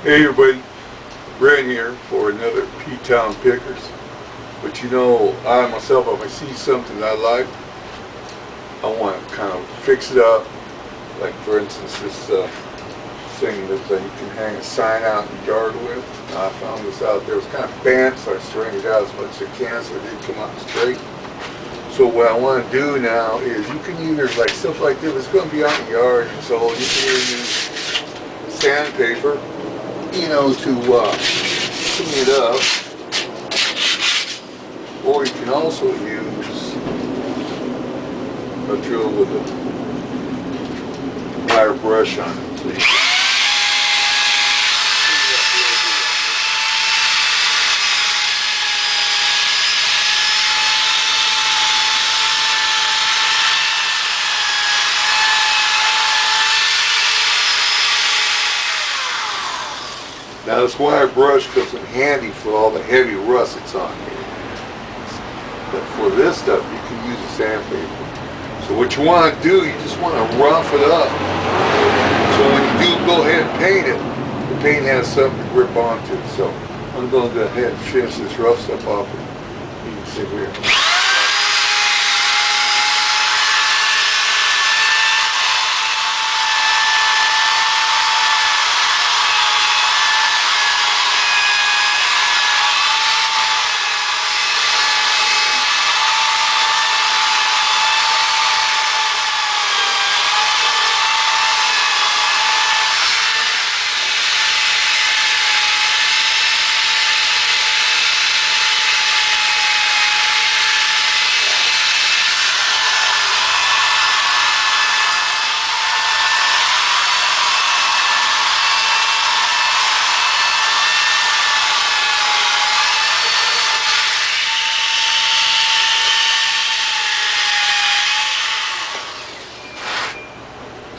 Hey everybody, Brent here for another Ptown Pickers. But you know, I myself, if I see something I like, I want to kind of fix it up. Like for instance, this thing that you can hang a sign out in the yard with. I found this out there. It was kind of bent, so I straightened it out as much as I can so it didn't come out straight. So what I want to do now is you can either, like stuff like this, it's going to be out in the yard, and so you can either use sandpaper, you know, to clean it up, or you can also use a drill with a wire brush on it. So now this wire brush comes in handy for all the heavy rust that's on here. But for this stuff, you can use a sandpaper. So what you want to do, you just want to rough it up. So when you do go ahead and paint it, the paint has something to grip onto. So I'm going to go ahead and finish this rough stuff off. And you can see here.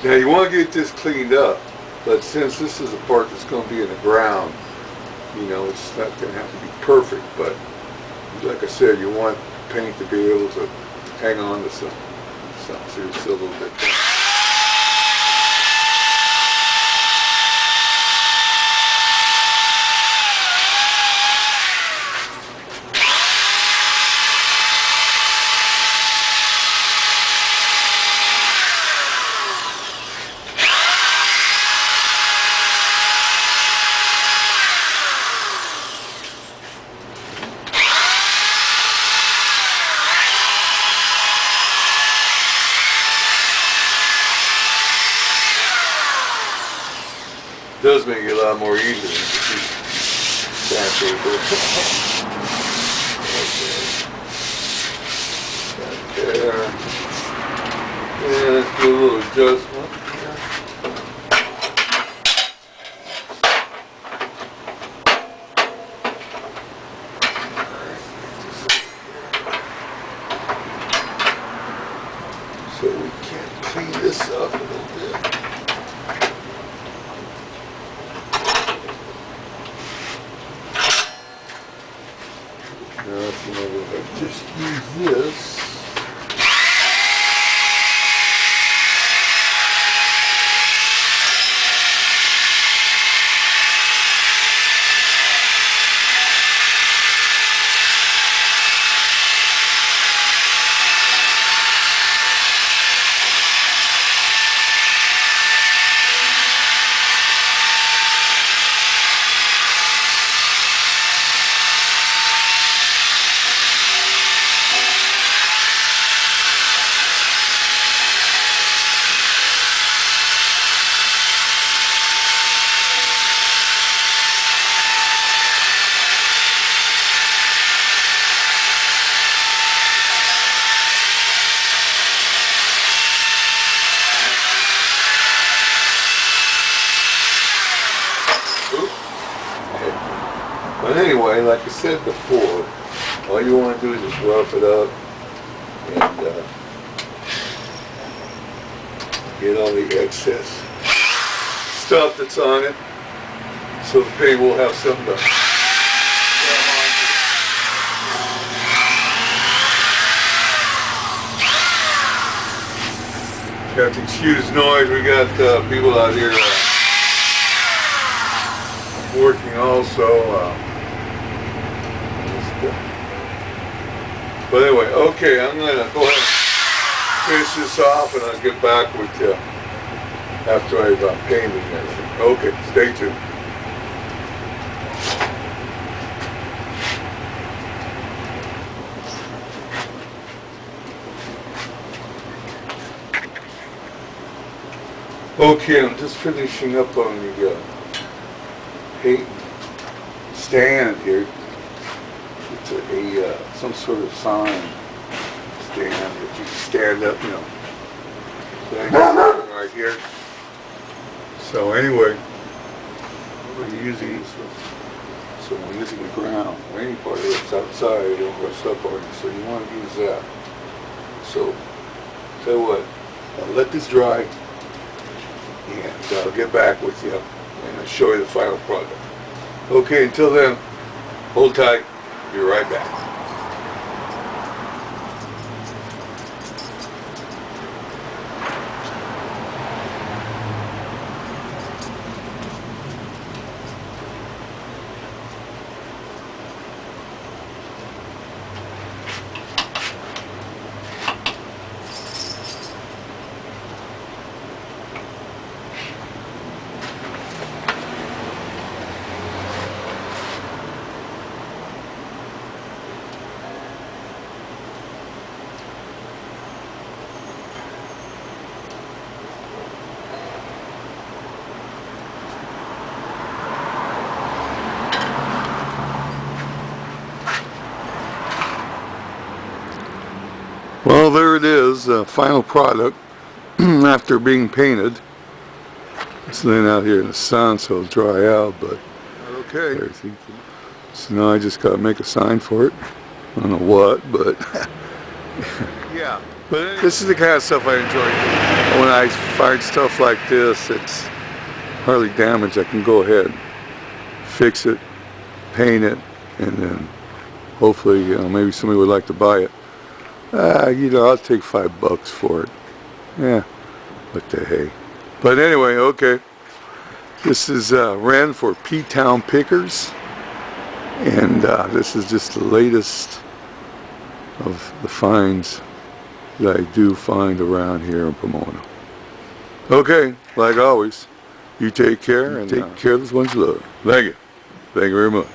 Now you want to get this cleaned up, but since this is a part that's going to be in the ground, you know, it's not going to have to be perfect, but like I said, you want paint to be able to hang on to something, so it's still a little bit down. It does make it a lot more easier than just use sandpaper. Okay. Right there. And let's do a little adjustment. So we can clean this up a little bit. Now, if I just use this. But anyway, like I said before, all you want to do is just rough it up and get all the excess stuff that's on it, so the paint will have something to You have to excuse noise. We got people out here working also. But anyway, okay, I'm going to go ahead and finish this off, and I'll get back with you after I've painted and everything. Okay, stay tuned. Okay, I'm just finishing up on the paint stand here. It's some sort of sign stand that you stand up, you know. So I got it right here. So anyway, we're using this. So we're using the ground. Any part of it's outside over a sub part, so you want to use that. So, tell you what, I'll let this dry. And I'll get back with you and I'll show you the final product. Okay, until then, hold tight. Be right back. Well, there it is, the final product after being painted. It's laying out here in the sun, so it'll dry out, but okay. So now I just gotta make a sign for it. I don't know what, but yeah. But this is the kind of stuff I enjoy. When I find stuff like this, it's hardly damaged. I can go ahead, fix it, paint it, and then hopefully, maybe somebody would like to buy it. I'll take $5 for it. Yeah, what the hey. But anyway, okay. This is Ren for Ptown Pickers. And this is just the latest of the finds that I do find around here in Pomona. Okay, like always, you take care and take care of those ones you love. Thank you. Thank you very much.